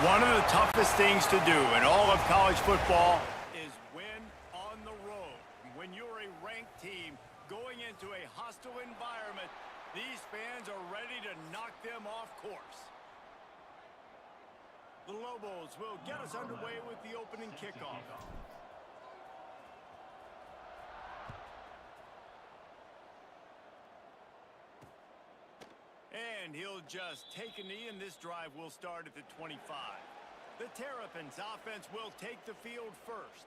One of the toughest things to do in all of college football is win on the road. When you're a ranked team going into a hostile environment, these fans are ready to knock them off course. The Lobos will get us underway with the opening kickoff. And he'll just take a knee, and this drive will start at the 25. The Terrapins offense will take the field first.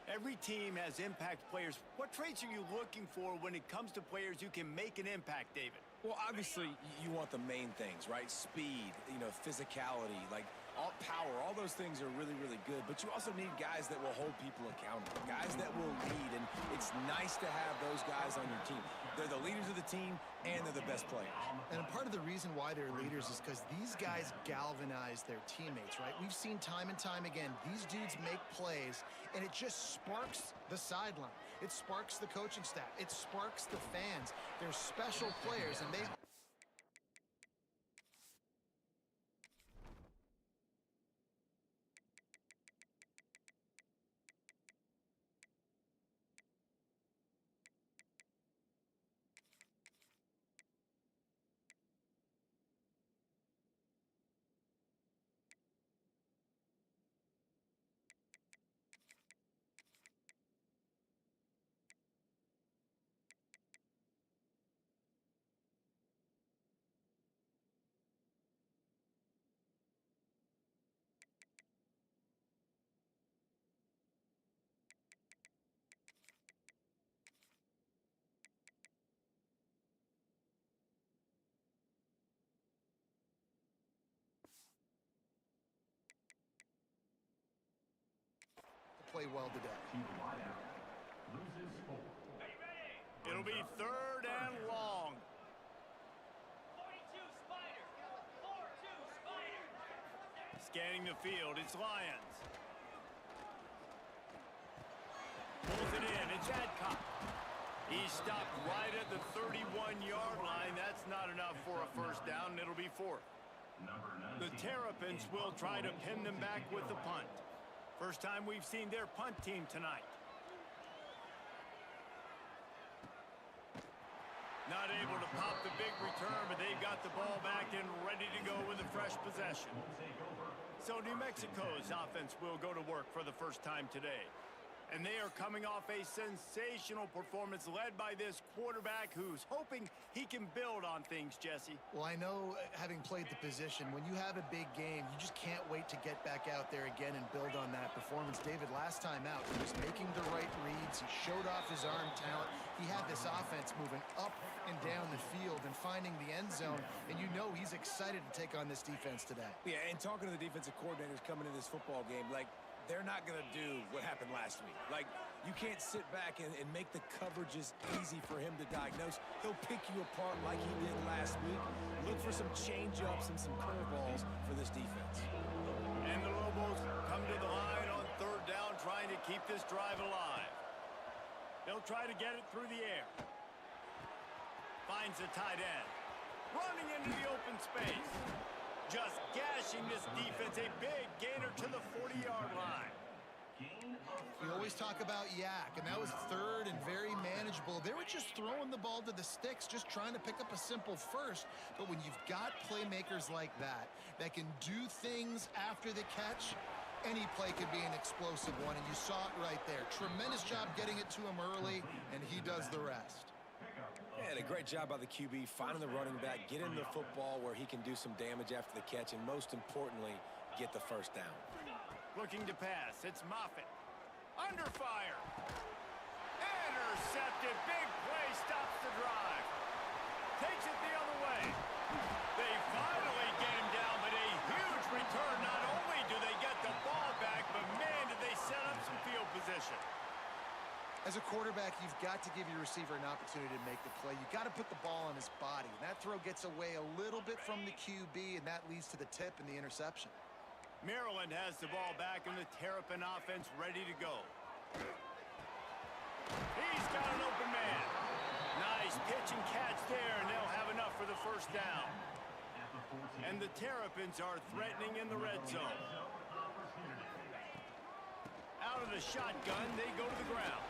Every team has impact players. What traits are you looking for when it comes to players who can make an impact, David? Well, obviously, you want the main things, right? Speed, physicality, like all power, all those things are really, really good. But you also need guys that will hold people accountable, guys that will lead. And it's nice to have those guys on your team. They're the leaders of the team, and they're the best players. And part of the reason why they're leaders is because these guys galvanize their teammates, right? We've seen time and time again, these dudes make plays, and it just sparks the sideline. It sparks the coaching staff. It sparks the fans. They're special players, and they... play well today. It'll be third and long. 42 Spider. 4-2 Spider. Scanning the field, it's Lions. Pulls it in, it's Adcock. He stopped right at the 31-yard line. That's not enough for a first down, and it'll be fourth. The Terrapins will try to pin them back with the punt. First time we've seen their punt team tonight. Not able to pop the big return, but they've got the ball back and ready to go with a fresh possession. So New Mexico's offense will go to work for the first time today. And they are coming off a sensational performance led by this quarterback who's hoping he can build on things, Jesse. Well, I know, having played the position, when you have a big game, you just can't wait to get back out there again and build on that performance. David, last time out, he was making the right reads. He showed off his arm talent. He had this offense moving up and down the field and finding the end zone. And you know he's excited to take on this defense today. Yeah, and talking to the defensive coordinators coming into this football game, they're not going to do what happened last week. You can't sit back and make the coverages easy for him to diagnose. He'll pick you apart like he did last week. Look for some change-ups and some curveballs for this defense. And the Lobos come to the line on third down, trying to keep this drive alive. They'll try to get it through the air. Finds the tight end. Running into the open space. Just gashing this defense, a big gainer to the 40-yard line. We always talk about Yak, and that was third and very manageable. They were just throwing the ball to the sticks, just trying to pick up a simple first. But when you've got playmakers like that can do things after the catch, any play could be an explosive one, and you saw it right there. Tremendous job getting it to him early, and he does the rest. Yeah, a great job by the QB, finding the running back, getting the football where he can do some damage after the catch, and most importantly, get the first down. Looking to pass, it's Moffitt. Under fire. Intercepted, big play, stops the drive. Takes it the other way. They finally get him down, but a huge return. Not only do they get the ball back, but man, did they set up some field position. As a quarterback, you've got to give your receiver an opportunity to make the play. You've got to put the ball on his body. And that throw gets away a little bit from the QB, and that leads to the tip and the interception. Maryland has the ball back, and the Terrapin offense ready to go. He's got an open man. Nice pitch and catch there, and they'll have enough for the first down. And the Terrapins are threatening in the red zone. Out of the shotgun, they go to the ground.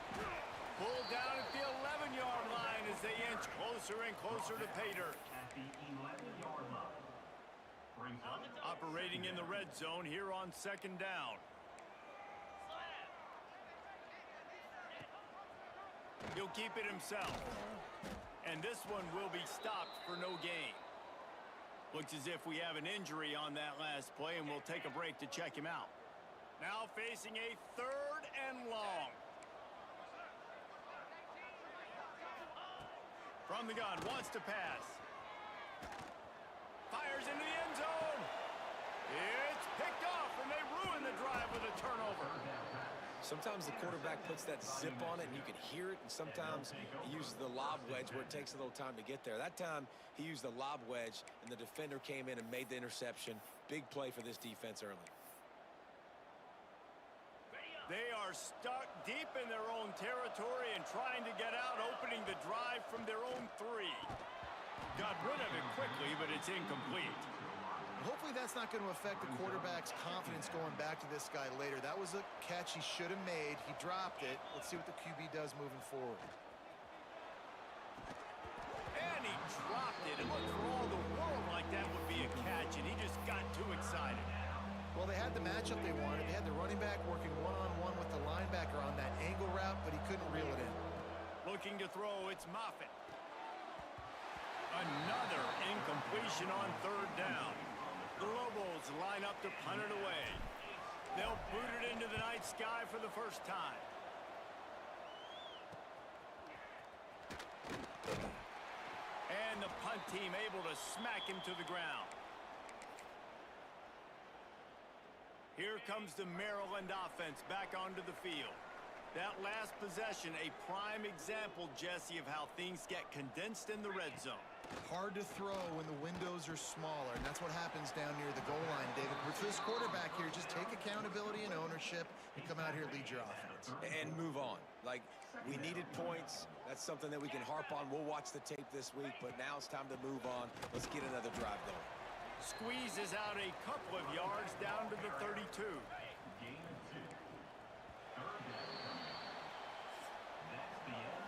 Pulled down at the 11-yard line as they inch closer and closer to pay dirt. Operating in the red zone here on second down. He'll keep it himself. And this one will be stopped for no gain. Looks as if we have an injury on that last play, and we'll take a break to check him out. Now facing a 3rd and long. From the gun, wants to pass. Fires into the end zone. It's picked off, and they ruin the drive with a turnover. Sometimes the quarterback puts that zip on it, and you can hear it, and sometimes he uses the lob wedge where it takes a little time to get there. That time, he used the lob wedge, and the defender came in and made the interception. Big play for this defense early. They are stuck deep in their own territory and trying to get out, opening the drive from their own 3. Got rid of it quickly, but it's incomplete. Hopefully that's not going to affect the quarterback's confidence going back to this guy later. That was a catch he should have made. He dropped it. Let's see what the QB does moving forward. And he dropped it. It looked for all the world like that would be a catch, and he just got too excited. Well, they had the matchup they wanted. They had the running back working one-on-one with the linebacker on that angle route, but he couldn't reel it in. Looking to throw, it's Moffitt. Another incompletion on 3rd down. The Lobos line up to punt it away. They'll boot it into the night sky for the first time. And the punt team able to smack him to the ground. Here comes the Maryland offense back onto the field. That last possession, a prime example, Jesse, of how things get condensed in the red zone. Hard to throw when the windows are smaller, and that's what happens down near the goal line, David. With this quarterback here, just take accountability and ownership and come out here and lead your offense. And move on. Like, we needed points. That's something that we can harp on. We'll watch the tape this week, but now it's time to move on. Let's get another drive going. Squeezes out a couple of yards down to the 32.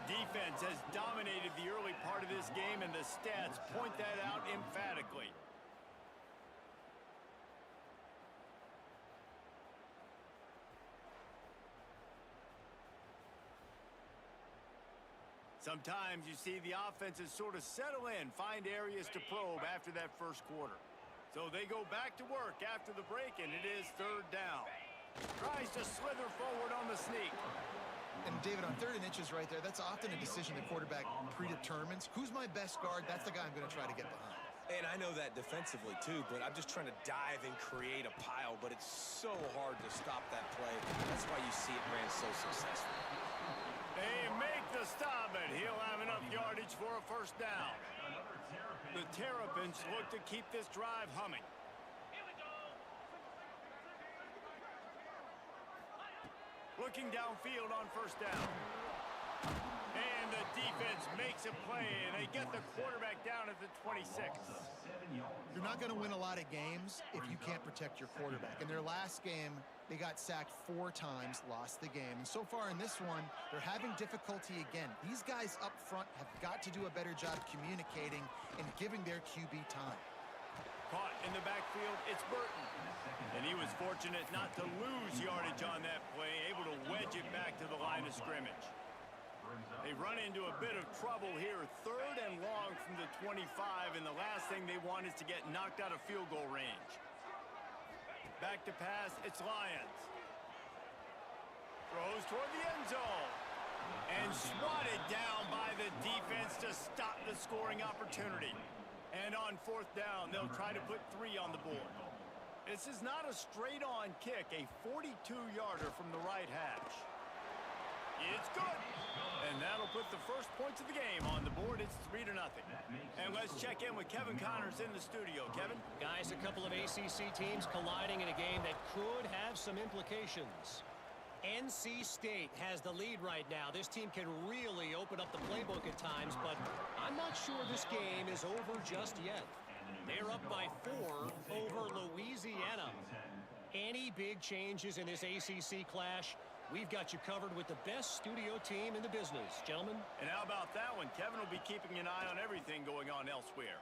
Defense has dominated the early part of this game, and the stats point that out emphatically. Sometimes you see the offenses sort of settle in, find areas to probe after that first quarter. So they go back to work after the break, and it is 3rd down. Tries to slither forward on the sneak. And David, on 3rd and inches right there, that's often a decision the quarterback predetermines. Who's my best guard? That's the guy I'm going to try to get behind. And I know that defensively, too, but I'm just trying to dive and create a pile, but it's so hard to stop that play. That's why you see it ran so successful. They make the stop, and he'll have enough yardage for a first down. The Terrapins look to keep this drive humming. Looking downfield on first down. And the defense makes a play, and they get the quarterback down at the 26. You're not going to win a lot of games if you can't protect your quarterback. In their last game, they got sacked 4 times, lost the game. And so far in this one, they're having difficulty again. These guys up front have got to do a better job communicating and giving their QB time. Caught in the backfield, it's Burton. And he was fortunate not to lose yardage on that play, able to wedge it back to the line of scrimmage. They run into a bit of trouble here, 3rd and long from the 25, and the last thing they want is to get knocked out of field goal range. Back to pass, it's Lyons. Throws toward the end zone. And swatted down by the defense to stop the scoring opportunity. And on 4th down, they'll try to put 3 on the board. This is not a straight-on kick, a 42-yarder from the right hash. It's good. And that'll put the first points of the game on the board. It's 3-0. And let's check in with Kevin Connors in the studio. Kevin? Guys, a couple of ACC teams colliding in a game that could have some implications. NC State has the lead right now. This team can really open up the playbook at times, but I'm not sure this game is over just yet. They're up by 4 over Louisiana. Any big changes in this ACC clash, we've got you covered with the best studio team in the business, gentlemen. And how about that one? Kevin will be keeping an eye on everything going on elsewhere.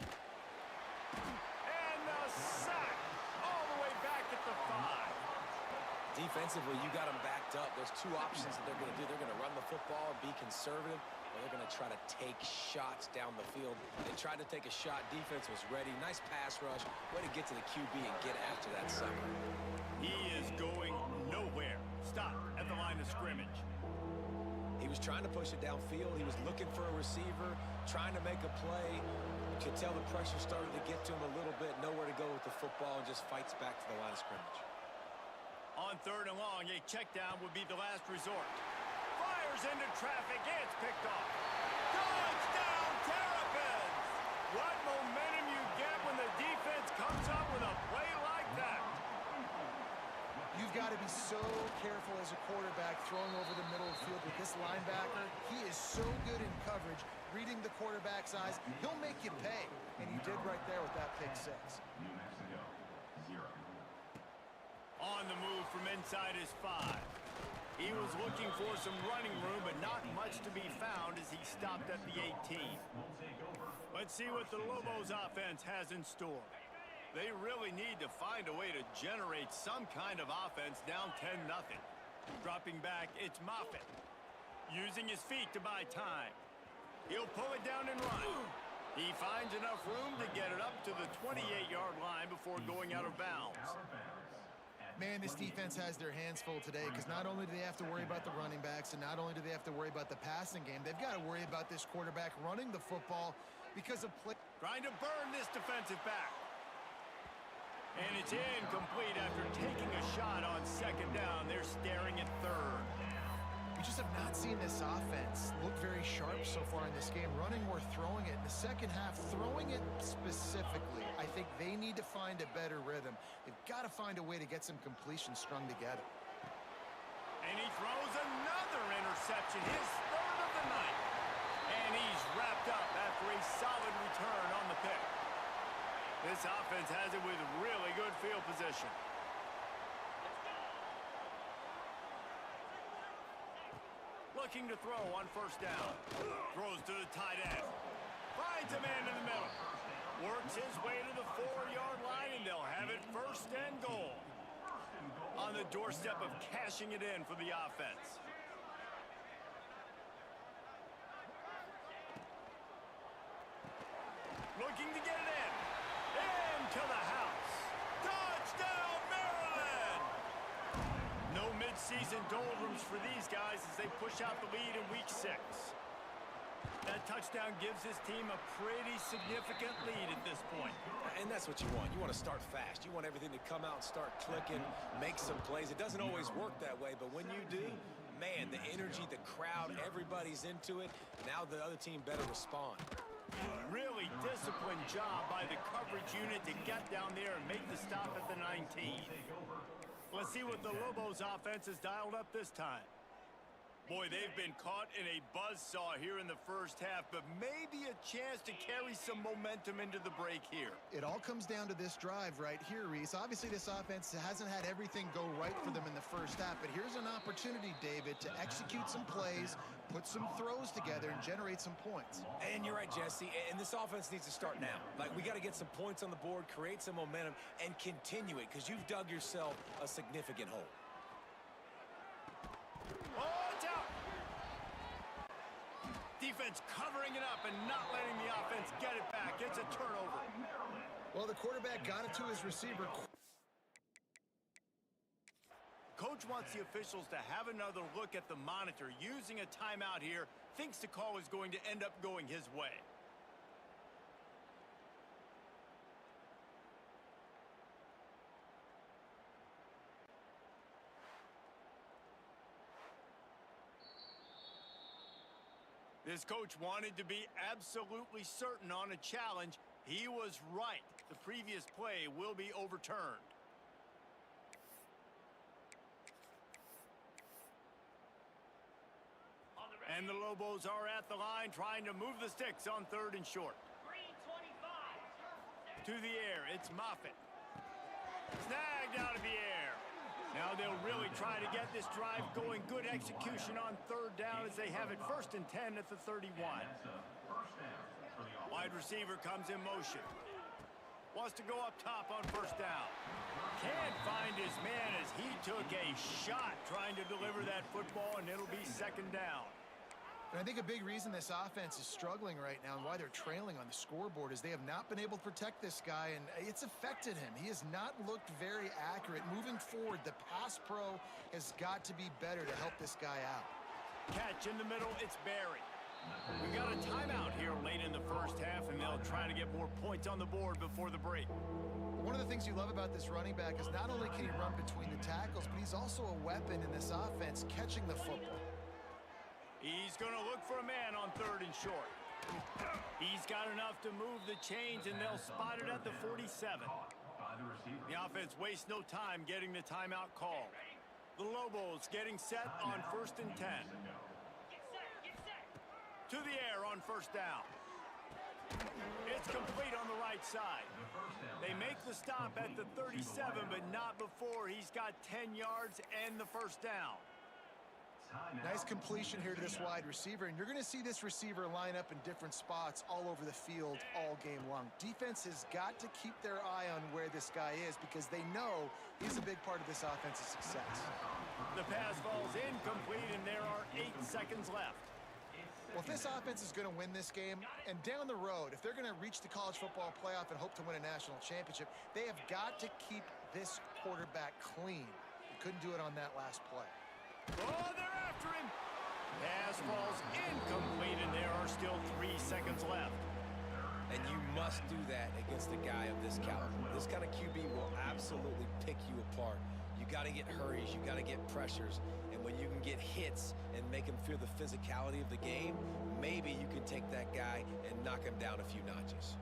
And the sack all the way back at the 5. Defensively, you got them backed up. There's two options that they're going to do. They're going to run the football and be conservative, or they're going to try to take shots down the field. They tried to take a shot. Defense was ready. Nice pass rush. Way to get to the QB and get after that sucker. He is going nowhere. Stop at the line of scrimmage. He was trying to push it downfield. He was looking for a receiver, trying to make a play. You could tell the pressure started to get to him a little bit. Nowhere to go with the football, and just fights back to the line of scrimmage. On 3rd and long, a check down would be the last resort. Fires into traffic. It's picked off. Touchdown, Terrapins! What momentum you get when the defense comes up with a play like that. You've got to be so careful as a quarterback throwing over the middle of the field with this linebacker. He is so good in coverage, reading the quarterback's eyes. He'll make you pay, and he did right there with that pick 6. On the move from inside his 5. He was looking for some running room, but not much to be found as he stopped at the 18. Let's see what the Lobos offense has in store. They really need to find a way to generate some kind of offense down 10-0. Dropping back, it's Moffitt. Using his feet to buy time. He'll pull it down and run. He finds enough room to get it up to the 28-yard line before going out of bounds. Man, this defense has their hands full today because not only do they have to worry about the running backs and not only do they have to worry about the passing game, they've got to worry about this quarterback running the football because of play. Trying to burn this defensive back. And it's incomplete after taking a shot on 2nd down. They're staring at 3rd. We just have not seen this offense look very sharp so far in this game, running or throwing it. In the second half, throwing it specifically, I think they need to find a better rhythm. They've got to find a way to get some completions strung together. And he throws another interception, his 3rd of the night. And he's wrapped up after a solid return on the pick. This offense has it with really good field position. Looking to throw on 1st down. Throws to the tight end. Finds a man in the middle. Works his way to the 4-yard line, and they'll have it 1st and goal. On the doorstep of cashing it in for the offense. Looking to get it in. Into the house. Touchdown, Maryland! No mid-season doldrums for these guys as they push out the lead in week 6. That touchdown gives his team a pretty significant lead at this point. And that's what you want. You want to start fast. You want everything to come out and start clicking, make some plays. It doesn't always work that way, but when you do, man, the energy, the crowd, everybody's into it. Now the other team better respond. Really disciplined job by the coverage unit to get down there and make the stop at the 19. Let's see what the Lobos offense has dialed up this time. Boy, they've been caught in a buzzsaw here in the first half, but maybe a chance to carry some momentum into the break here. It all comes down to this drive right here, Reese. Obviously, this offense hasn't had everything go right for them in the first half, but here's an opportunity, David, to execute some plays, put some throws together, and generate some points. And you're right, Jesse, and this offense needs to start now. Like, we got to get some points on the board, create some momentum, and continue it, because you've dug yourself a significant hole. Oh, it's out! Defense covering it up and not letting the offense get it back. It's a turnover. Well, the quarterback got it to his receiver. Coach wants the officials to have another look at the monitor. Using a timeout here, thinks the call is going to end up going his way. This coach wanted to be absolutely certain on a challenge. He was right. The previous play will be overturned. And the Lobos are at the line trying to move the sticks on 3rd and short. Green 25. To the air, it's Moffitt. Snagged out of the air. Now they'll really try to get this drive going. Good execution on third down as they have it 1st and 10 at the 31. Wide receiver comes in motion. Wants to go up top on 1st down. Can't find his man as he took a shot trying to deliver that football, and it'll be 2nd down. And I think a big reason this offense is struggling right now and why they're trailing on the scoreboard is they have not been able to protect this guy, and it's affected him. He has not looked very accurate. Moving forward, the pass pro has got to be better to help this guy out. Catch in the middle, it's Barry. We've got a timeout here late in the 1st half, and they'll try to get more points on the board before the break. One of the things you love about this running back is not only can he run between the tackles, but he's also a weapon in this offense catching the football. He's going to look for a man on 3rd and short. He's got enough to move the chains, and they'll spot it at the 47. The offense wastes no time getting the timeout call. The Lobos getting set on 1st and 10. To the air on 1st down. It's complete on the right side. They make the stop at the 37, but not before he's got 10 yards and the 1st down. Nice completion here to this wide receiver, and you're going to see this receiver line up in different spots all over the field all game long. Defense has got to keep their eye on where this guy is because they know he's a big part of this offense's success. The pass falls incomplete, and there are 8 seconds left. Well, if this offense is going to win this game, and down the road, if they're going to reach the college football playoff and hope to win a national championship, they have got to keep this quarterback clean. They couldn't do it on that last play. Oh, they're after him. Pass falls incomplete, and there are still 3 seconds left. And you must do that against a guy of this caliber. This kind of QB will absolutely pick you apart. You got to get hurries, you got to get pressures, and when you can get hits and make him feel the physicality of the game, maybe you can take that guy and knock him down a few notches.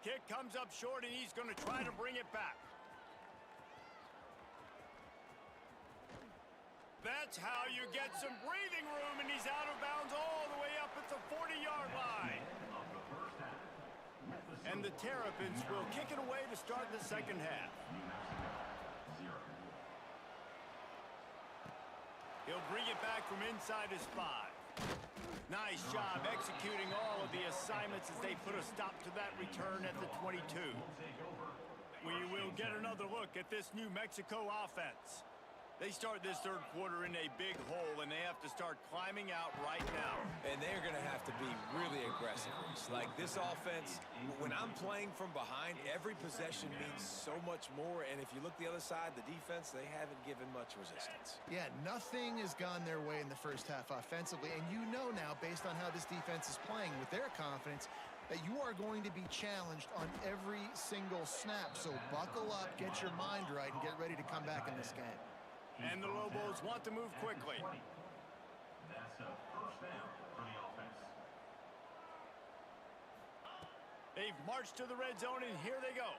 Kick comes up short, and he's going to try to bring it back. That's how you get some breathing room, and he's out of bounds all the way up at the 40-yard line. And the Terrapins will kick it away to start the 2nd half. He'll bring it back from inside his 5. Nice job executing all of the assignments as they put a stop to that return at the 22. We will get another look at this New Mexico offense. They start this 3rd quarter in a big hole, and they have to start climbing out right now. And they're going to have to be really aggressive. It's like this offense, when I'm playing from behind, every possession means so much more. And if you look the other side, the defense, they haven't given much resistance. Yeah, nothing has gone their way in the 1st half offensively. And you know now, based on how this defense is playing with their confidence, that you are going to be challenged on every single snap. So buckle up, get your mind right, and get ready to come back in this game. And the Lobos want to move quickly. That's a 1st down for the offense. They've marched to the red zone, and here they go.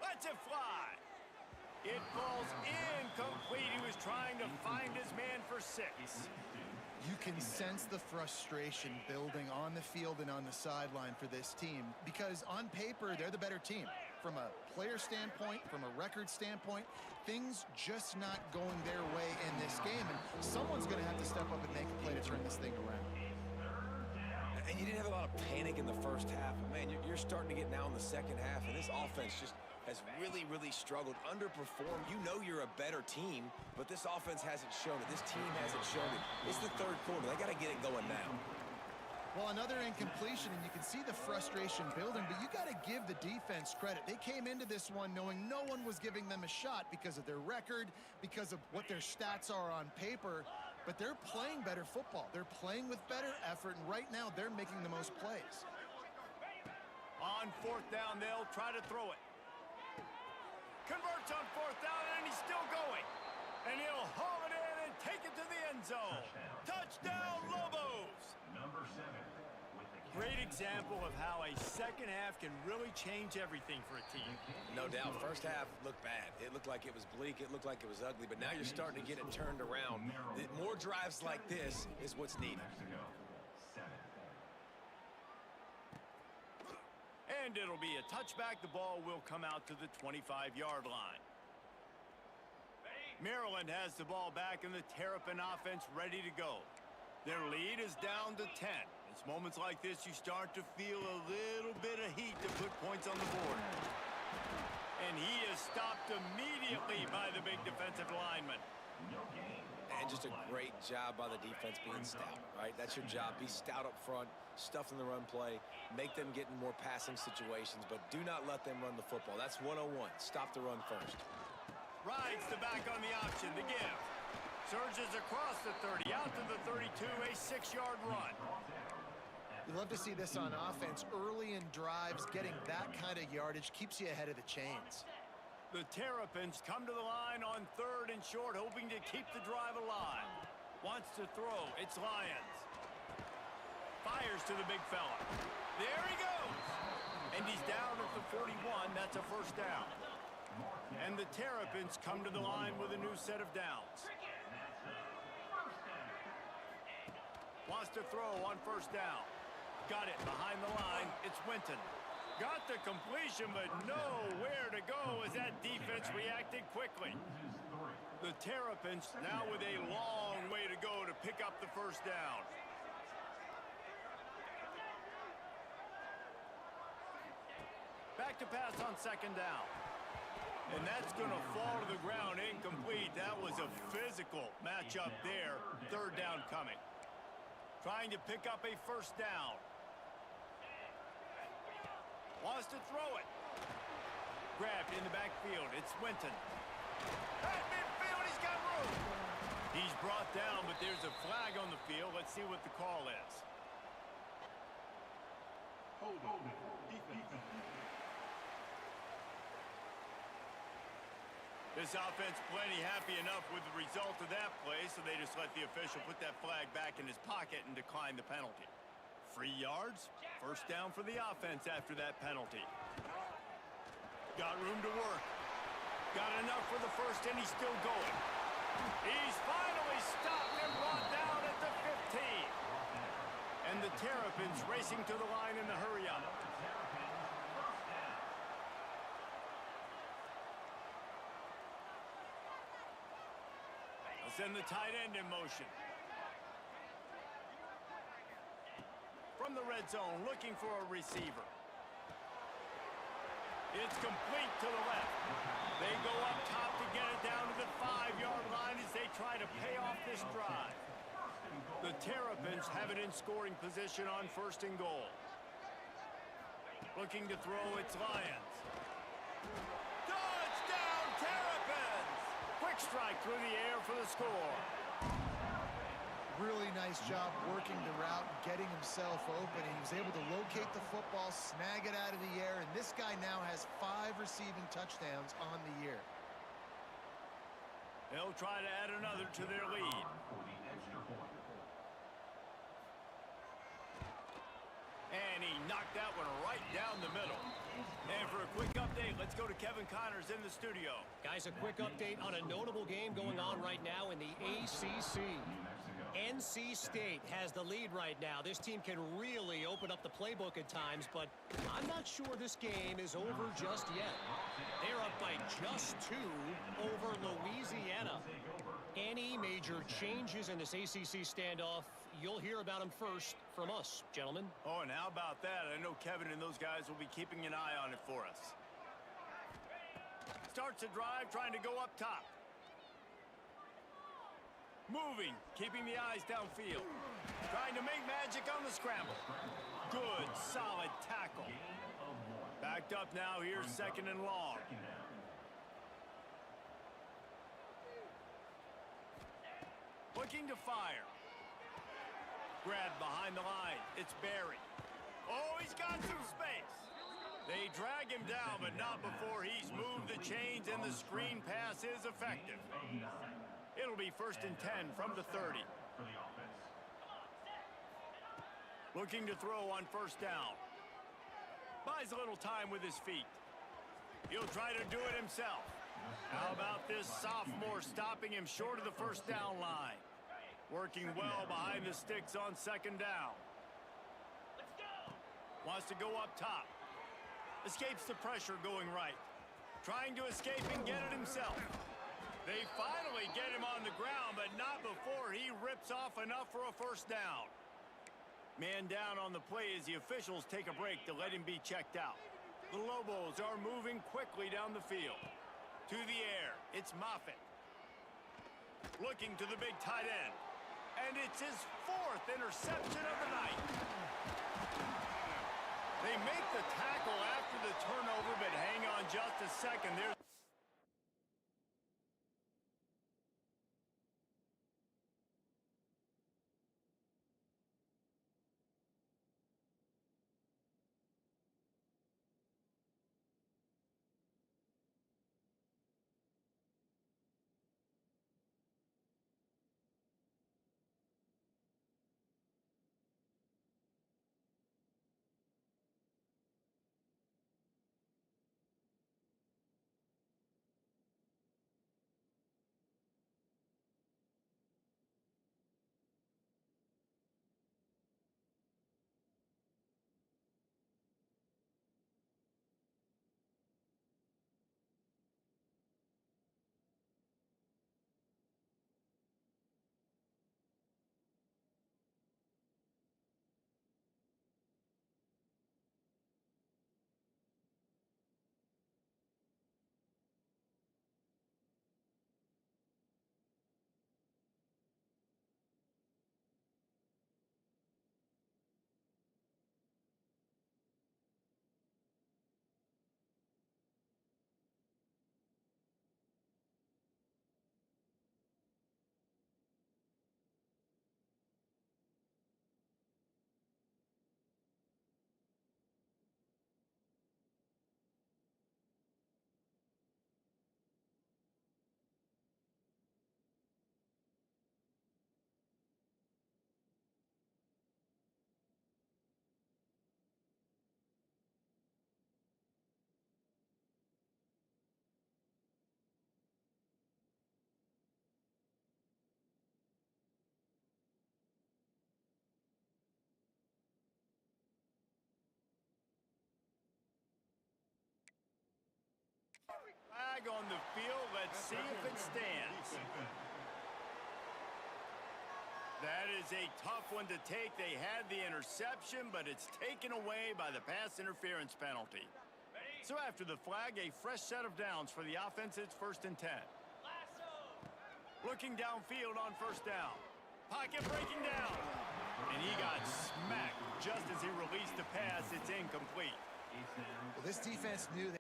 Let's it fly. It falls incomplete. He was trying to find his man for 6. You can sense the frustration building on the field and on the sideline for this team because on paper, they're the better team. From a player standpoint, from a record standpoint, things just not going their way in this game, and someone's going to have to step up and make a play to turn this thing around. And you didn't have a lot of panic in the 1st half, but man, you're starting to get now in the 2nd half, and this offense just has really, really struggled, underperformed. You know you're a better team, but this offense hasn't shown it. This team hasn't shown it. It's the 3rd quarter. They got to get it going now. Well, another incompletion, and you can see the frustration building, but you got to give the defense credit. They came into this one knowing no one was giving them a shot because of their record, because of what their stats are on paper, but they're playing better football. They're playing with better effort, and right now they're making the most plays. On 4th down, they'll try to throw it. Converts on 4th down, and he's still going. And he'll haul it in and take it to the end zone. Touchdown, Lobos! Number 7 with the Great example of how a second half can really change everything for a team. No doubt. First half looked bad. It looked like it was bleak. It looked like it was ugly. But now you're starting to get it turned around. More drives like this is what's needed. And it'll be a touchback. The ball will come out to the 25-yard line. Maryland has the ball back and the Terrapin offense ready to go. Their lead is down to 10. It's moments like this you start to feel a little bit of heat to put points on the board. And he is stopped immediately by the big defensive lineman. And just a great job by the defense being stout, right? That's your job. Be stout up front, stuff in the run play, make them get in more passing situations, but do not let them run the football. That's 101. Stop the run first. Rides the back on the option to give. Surges across the 30, out to the 32, a 6-yard run. You love to see this on offense. Early in drives, getting that kind of yardage keeps you ahead of the chains. The Terrapins come to the line on 3rd and short, hoping to keep the drive alive. Wants to throw. It's Lyons. Fires to the big fella. There he goes. And he's down at the 41. That's a first down. And the Terrapins come to the line with a new set of downs. Wants to throw on first down. Got it behind the line. It's Winton. Got the completion, but nowhere to go as that defense reacted quickly. The Terrapins now with a long way to go to pick up the first down. Back to pass on 2nd down. And that's going to fall to the ground incomplete. That was a physical matchup there. 3rd down coming. Trying to pick up a first down. Wants to throw it. Grabbed in the backfield. It's Winton. At midfield, he's got room. He's brought down, but there's a flag on the field. Let's see what the call is. This offense plenty happy enough with the result of that play, so they just let the official put that flag back in his pocket and decline the penalty. 3 yards, first down for the offense after that penalty. Got room to work. Got enough for the first, and he's still going. He's finally stopped and brought down at the 15. And the Terrapins racing to the line in the hurry-up. Send the tight end in motion. From the red zone, looking for a receiver. It's complete to the left. They go up top to get it down to the 5-yard line as they try to pay off this drive. The Terrapins have it in scoring position on 1st and goal. Looking to throw, it's Lyons. Touchdown, Terrapins! Quick strike through the air for the score. Really nice job working the route, getting himself open. He was able to locate the football, snag it out of the air, and this guy now has 5 receiving touchdowns on the year. They'll try to add another to their lead. And he knocked that one right down the middle. And for a quick update, let's go to Kevin Connors in the studio. Guys, a quick update on a notable game going on right now in the ACC. NC State has the lead right now. This team can really open up the playbook at times, but I'm not sure this game is over just yet. They're up by just 2 over Louisiana. Any major changes in this ACC standoff, you'll hear about them first from us, gentlemen. Oh, and how about that? I know Kevin and those guys will be keeping an eye on it for us. Starts a drive, trying to go up top. Moving, keeping the eyes downfield. Trying to make magic on the scramble. Good, solid tackle. Backed up now, here's 2nd and long. Looking to fire. Grabbed behind the line. It's Barry. Oh, he's got some space. They drag him down, but not before he's moved the chains, and the screen pass is effective. It'll be 1st and 10 from the 30. Looking to throw on first down. Buys a little time with his feet. He'll try to do it himself. How about this sophomore stopping him short of the first down line? Working well behind the sticks on second down. Let's go. Wants to go up top. Escapes the pressure going right. Trying to escape and get it himself. They finally get him on the ground, but not before he rips off enough for a first down. Man down on the play as the officials take a break to let him be checked out. The Lobos are moving quickly down the field. To the air, it's Moffitt. Looking to the big tight end. And it's his 4th interception of the night. They make the tackle after the turnover, but hang on just a second. There's flag on the field. Let's see if it stands. That is a tough one to take. They had the interception, but it's taken away by the pass interference penalty. So after the flag, a fresh set of downs for the offense. It's 1st and 10. Lasso. Looking downfield on first down. Pocket breaking down. And he got smacked just as he released the pass. It's incomplete. Well, this defense knew that.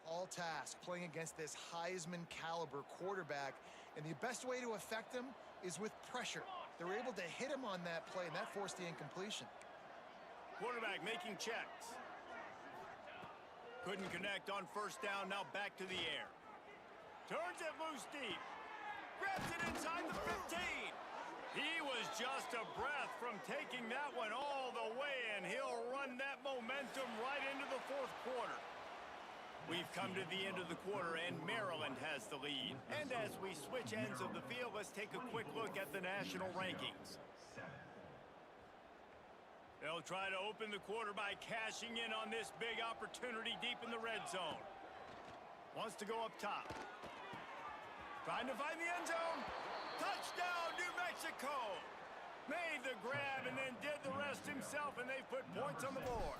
All task playing against this Heisman caliber quarterback, and the best way to affect him is with pressure. They were able to hit him on that play, and that forced the incompletion. Quarterback making checks. Couldn't connect on first down. Now back to the air. Turns it loose deep. Grabs it inside the 15. He was just a breath from taking that one all the way, and he'll run that momentum right into the 4th quarter. We've come to the end of the quarter, and Maryland has the lead. And as we switch ends of the field, let's take a quick look at the national rankings. They'll try to open the quarter by cashing in on this big opportunity deep in the red zone. Wants to go up top. Trying to find the end zone. Touchdown, New Mexico! Made the grab and then did the rest himself, and they put points on the board.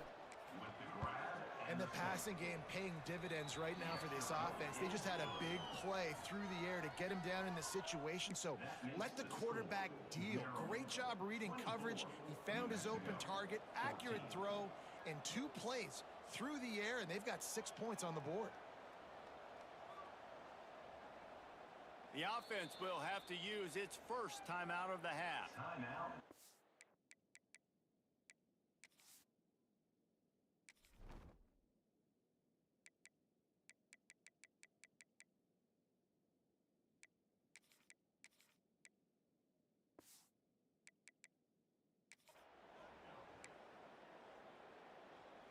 And the passing game paying dividends right now for this offense. They just had a big play through the air to get him down in the situation. So let the quarterback deal. Great job reading coverage. He found his open target, accurate throw, and 2 plays through the air, and they've got 6 points on the board. The offense will have to use its first timeout of the half. Timeout.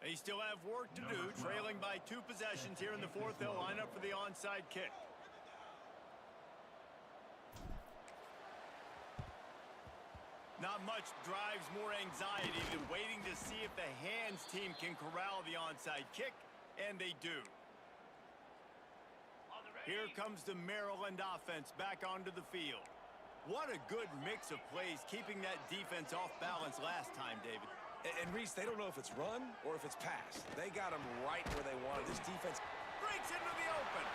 They still have work to do, trailing by 2 possessions here in the fourth. They'll line up for the onside kick. Not much drives more anxiety than waiting to see if the hands team can corral the onside kick, and they do. Here comes the Maryland offense back onto the field. What a good mix of plays, keeping that defense off balance last time, David. And Reese, they don't know if it's run or if it's pass. They got them right where they wanted. This defense Breaks into the open.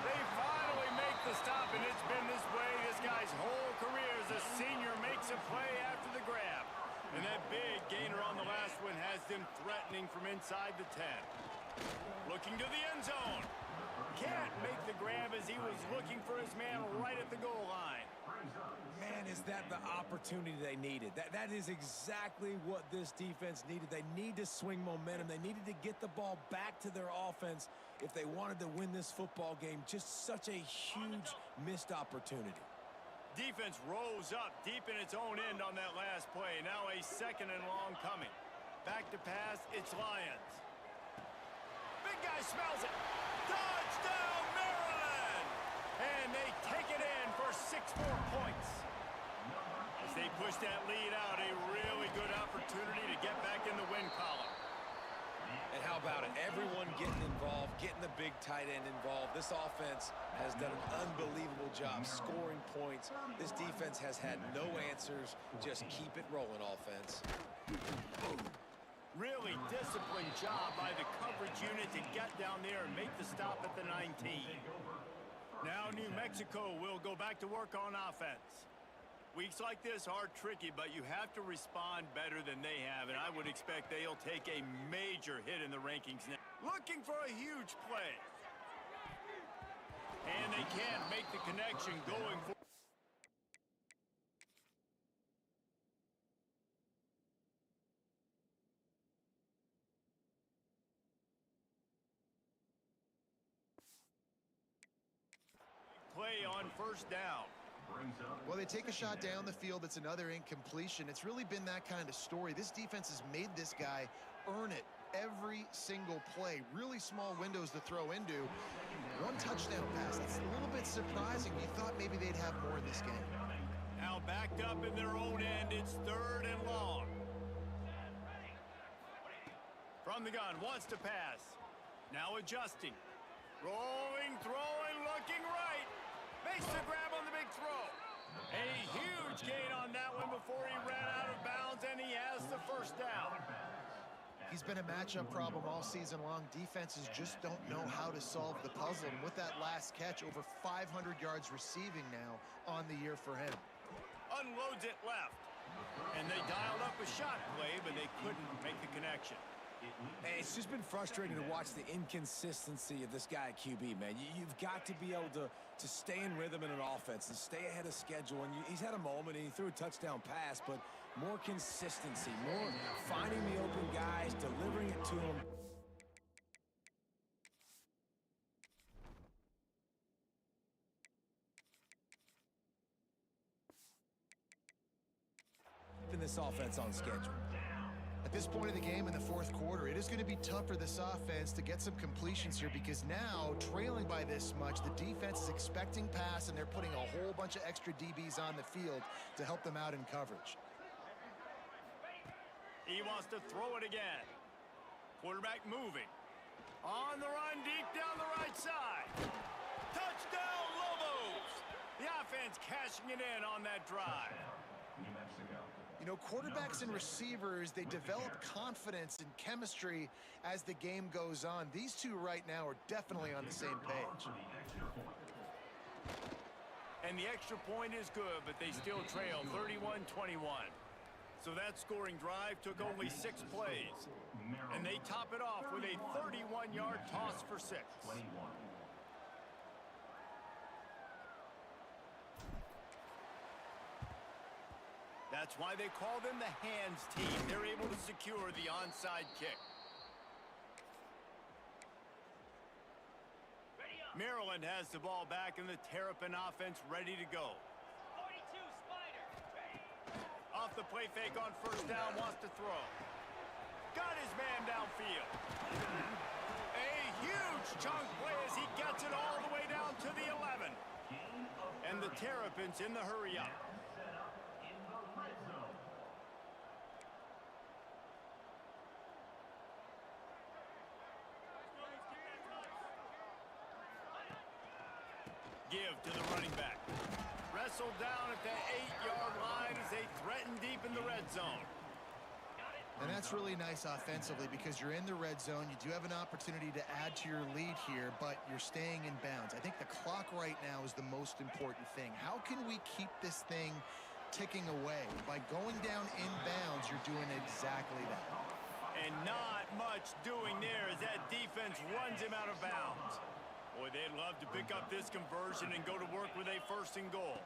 They finally make the stop, and it's been this way this guy's whole career as a senior. Makes a play after the grab. And that big gainer on the last one has them threatening from inside the 10. Looking to the end zone. Can't make the grab as he was looking for his man right at the goal line. Man, is that the opportunity they needed? That is exactly what this defense needed. They need to swing momentum. They needed to get the ball back to their offense if they wanted to win this football game. Just such a huge missed opportunity. Defense rose up deep in its own end on that last play. Now a 2nd and long coming. Back to pass, it's Lions. Big guy smells it. Touchdown, Maryland! And they take it in for 6 more points. As they push that lead out, a really good opportunity to get back in the win column. And how about it? Everyone getting involved, getting the big tight end involved. This offense has done an unbelievable job scoring points. This defense has had no answers. Just keep it rolling, offense. Really disciplined job by the coverage unit to get down there and make the stop at the 19. Now New Mexico will go back to work on offense. Weeks like this are tricky, but you have to respond better than they have, and I would expect they'll take a major hit in the rankings now. Looking for a huge play. And they can't make the connection going for. Play on first down. Well, they take a shot down the field. It's another incompletion. It's really been that kind of story. This defense has made this guy earn it every single play. Really small windows to throw into. 1 touchdown pass. That's a little bit surprising. You thought maybe they'd have more in this game. Now backed up in their own end. It's 3rd and long. From the gun, wants to pass. Now adjusting. Rolling, throwing, looking right. Makes the grab on the big throw. A huge gain on that one before he ran out of bounds, and he has the first down. He's been a matchup problem all season long. Defenses just don't know how to solve the puzzle. And with that last catch, over 500 yards receiving now on the year for him. Unloads it left. And they dialed up a shot play, but they couldn't make the connection. Hey, it's just been frustrating to watch the inconsistency of this guy at QB, man. You've got to be able to stay in rhythm in an offense and stay ahead of schedule. And he's had a moment, and he threw a touchdown pass, but more consistency, more finding the open guys, delivering it to them. Keeping this offense on schedule. At this point of the game in the 4th quarter, it is going to be tough for this offense to get some completions here because now, trailing by this much, the defense is expecting pass, and they're putting a whole bunch of extra DBs on the field to help them out in coverage. He wants to throw it again. Quarterback moving. On the run, deep down the right side. Touchdown, Lobos! The offense cashing it in on that drive. New Mexico. You know, quarterbacks and receivers, they develop confidence and chemistry as the game goes on. These two right now are definitely on the same page. And the extra point is good, but they still trail 31-21. So that scoring drive took only 6 plays. And they top it off with a 31-yard toss for 6. That's why they call them the hands team. They're able to secure the onside kick. Maryland has the ball back, and the Terrapin offense ready to go. 42 Spider. Off the play fake on first down, wants to throw. Got his man downfield. A huge chunk play as he gets it all the way down to the 11. And the Terrapins in the hurry-up. Give to the running back. Wrestled down at the 8-yard line as they threaten deep in the red zone. And that's really nice offensively because you're in the red zone. You do have an opportunity to add to your lead here, but you're staying in bounds. I think the clock right now is the most important thing. How can we keep this thing ticking away? By going down in bounds, you're doing exactly that. And not much doing there as that defense runs him out of bounds. Boy, they'd love to pick up this conversion and go to work with a 1st and goal.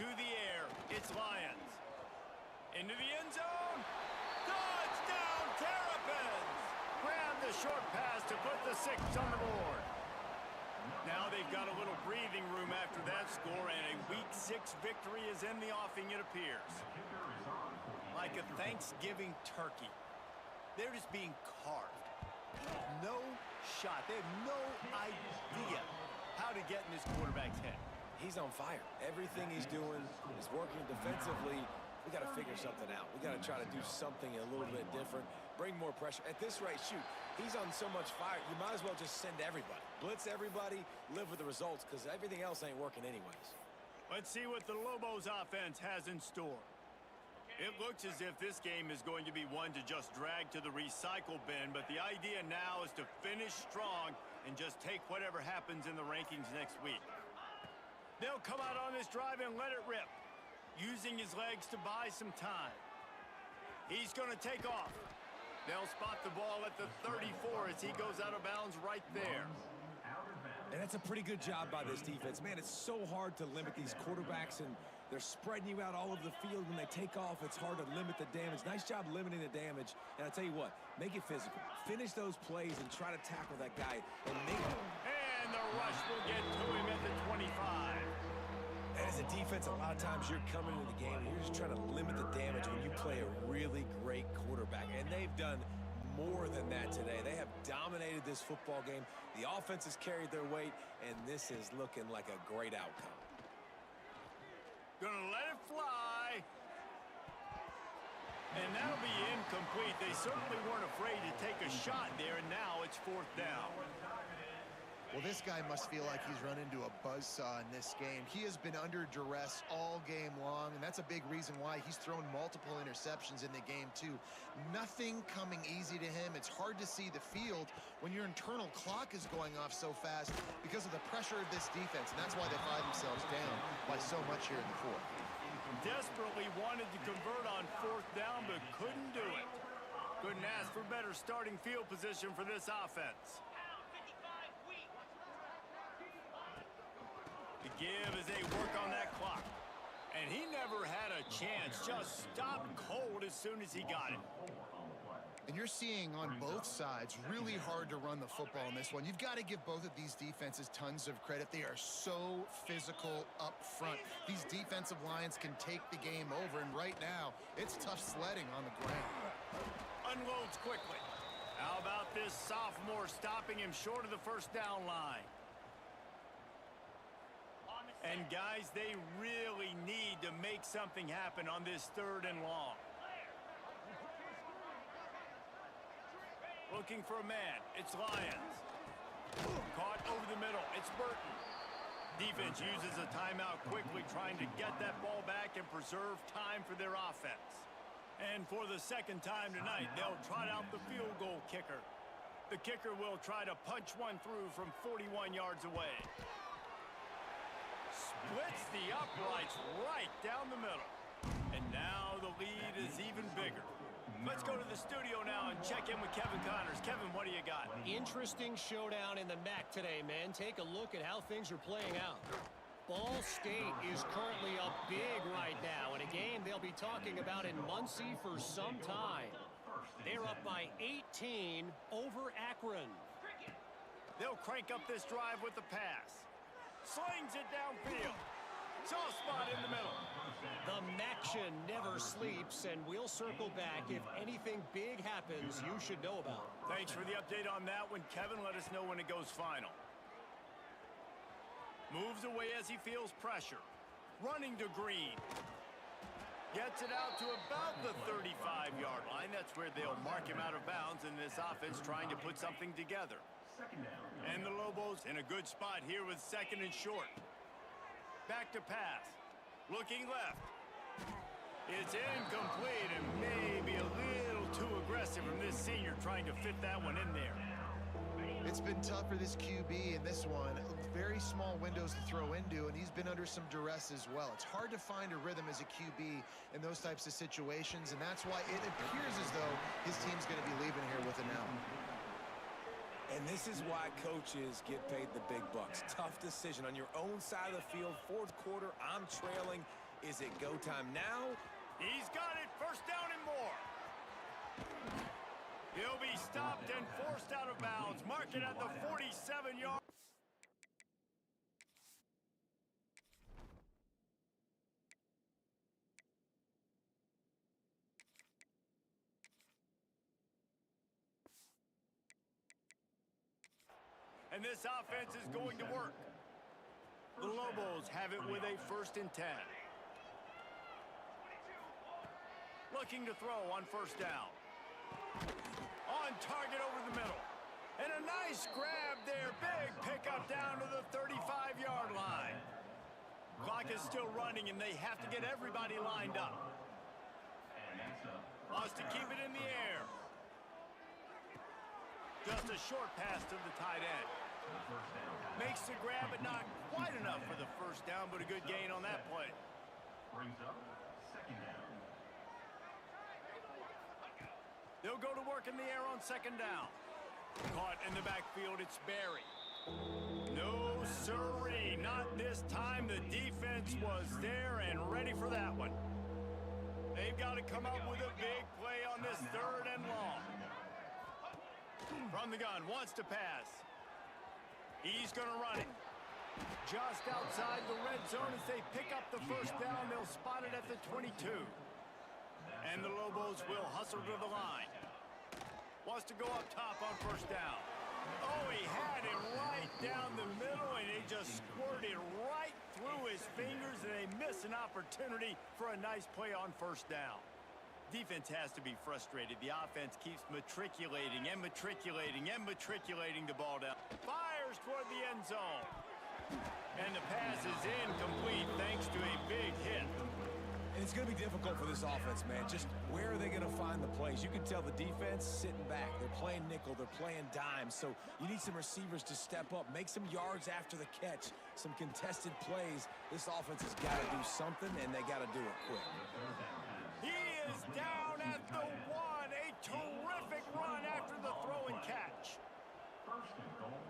To the air, it's Lions. Into the end zone. Touchdown, Terrapins! Grab the short pass to put the 6 on the board. Now they've got a little breathing room after that score, and a Week 6 victory is in the offing, it appears. Like a Thanksgiving turkey. They're just being carved. No shot. They have no idea how to get in this quarterback's head. He's on fire. Everything he's doing is working defensively. We got to figure something out. We got to try to do something a little bit different. Bring more pressure. At this rate, shoot, he's on so much fire, you might as well just send everybody. Blitz everybody, live with the results, because everything else ain't working anyways. Let's see what the Lobos offense has in store. It looks as if this game is going to be one to just drag to the recycle bin, but the idea now is to finish strong and just take whatever happens in the rankings next week. They'll come out on this drive and let it rip, using his legs to buy some time. He's going to take off. They'll spot the ball at the 34 as he goes out of bounds right there. And that's a pretty good job by this defense. Man, it's so hard to limit these quarterbacks, and they're spreading you out all over the field. When they take off, it's hard to limit the damage. Nice job limiting the damage. And I'll tell you what, make it physical. Finish those plays and try to tackle that guy and make it. And the rush will get to him at the 25. And as a defense, a lot of times you're coming into the game and you're just trying to limit the damage when you play a really great quarterback. And they've done more than that today. They have dominated this football game. The offense has carried their weight, and this is looking like a great outcome. Gonna let it fly. And that'll be incomplete. They certainly weren't afraid to take a shot there, and now it's 4th down. Well, this guy must feel like he's run into a buzzsaw in this game. He has been under duress all game long, and that's a big reason why he's thrown multiple interceptions in the game, too. Nothing coming easy to him. It's hard to see the field when your internal clock is going off so fast because of the pressure of this defense, and that's why they find themselves down by so much here in the 4th. Desperately wanted to convert on 4th down, but couldn't do it. Couldn't ask for better starting field position for this offense. The give as they work on that clock. And he never had a chance. Just stopped cold as soon as he got it. And you're seeing on both sides really hard to run the football in this one. You've got to give both of these defenses tons of credit. They are so physical up front. These defensive lines can take the game over, and right now, it's tough sledding on the ground. Unloads quickly. How about this sophomore stopping him short of the 1st down line? And guys, they really need to make something happen on this 3rd and long. Looking for a man. It's Lions. Caught over the middle. It's Burton. Defense uses a timeout quickly, trying to get that ball back and preserve time for their offense. And for the 2nd time tonight, they'll trot out the field goal kicker. The kicker will try to punch one through from 41 yards away. Splits the uprights right down the middle. And now the lead is even bigger. Let's go to the studio now and check in with Kevin Connors. Kevin, what do you got? Interesting showdown in the MAC today, man. Take a look at how things are playing out. Ball State is currently up big right now in a game they'll be talking about in Muncie for some time. They're up by 18 over Akron. They'll crank up this drive with the pass. Slings it downfield. Soft spot in the middle. The MAC nation never sleeps, and we'll circle back if anything big happens you should know about. Thanks for the update on that one, Kevin. Let us know when it goes final. Moves away as he feels pressure. Running to Green. Gets it out to about the 35-yard line. That's where they'll mark him out of bounds in this offense trying to put something together. And the Lobos in a good spot here with second and short. Back to pass. Looking left. It's incomplete and maybe a little too aggressive from this senior trying to fit that one in there. It's been tough for this QB in this one. Very small windows to throw into, and he's been under some duress as well. It's hard to find a rhythm as a QB in those types of situations, and that's why it appears as though his team's going to be leaving here with an L. And this is why coaches get paid the big bucks. Tough decision on your own side of the field. Fourth quarter, I'm trailing. Is it go time now? He's got it. First down and more. He'll be stopped and forced out of bounds. Mark it at the 47-yard. And this offense is going to work. The Lobos have it with a 1st and 10. Looking to throw on first down. On target over the middle. And a nice grab there. Big pickup down to the 35-yard line. Clock is still running, and they have to get everybody lined up. Wants to keep it in the air. Just a short pass to the tight end. Makes the grab, but not quite enough for the first down, but a good gain on that play. Brings up second down. They'll go to work in the air on second down. Caught in the backfield, it's Barry. No siree, not this time. The defense was there and ready for that one. They've got to come up with a big play on this 3rd and long. From the gun, wants to pass. He's going to run it. Just outside the red zone as they pick up the first down. They'll spot it at the 22. And the Lobos will hustle to the line. Wants to go up top on first down. Oh, he had it right down the middle, and he just squirted right through his fingers, and they miss an opportunity for a nice play on first down. Defense has to be frustrated. The offense keeps matriculating and matriculating and matriculating the ball down. Fires toward the end zone. And the pass is incomplete thanks to a big hit. And it's going to be difficult for this offense, man. Just where are they going to find the plays? You can tell the defense sitting back. They're playing nickel. They're playing dime. So you need some receivers to step up, make some yards after the catch, some contested plays. This offense has got to do something, and they got to do it quick. He is down at the 1. A terrific run after the throw and catch. First and goal,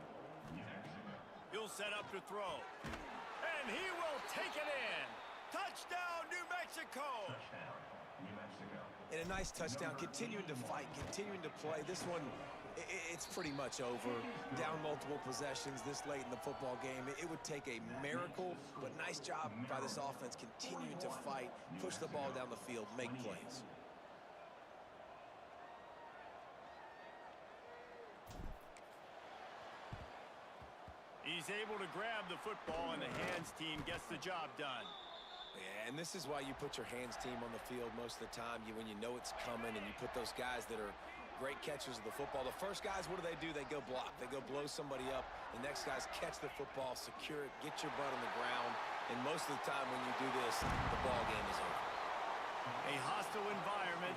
New Mexico. He'll set up to throw. And he will take it in. Touchdown, New Mexico. Touchdown, New Mexico. And a nice touchdown, continuing to fight, continuing to play. This one, it's pretty much over. Down multiple possessions this late in the football game. It would take a miracle, but nice job by this offense continuing to fight, push the ball down the field, make plays. He's able to grab the football, and the hands team gets the job done. Yeah, and this is why you put your hands team on the field most of the time. When you know it's coming, and you put those guys that are great catchers of the football. The first guys, what do? They go block. They go blow somebody up. The next guys catch the football, secure it, get your butt on the ground. And most of the time when you do this, the ball game is over. A hostile environment.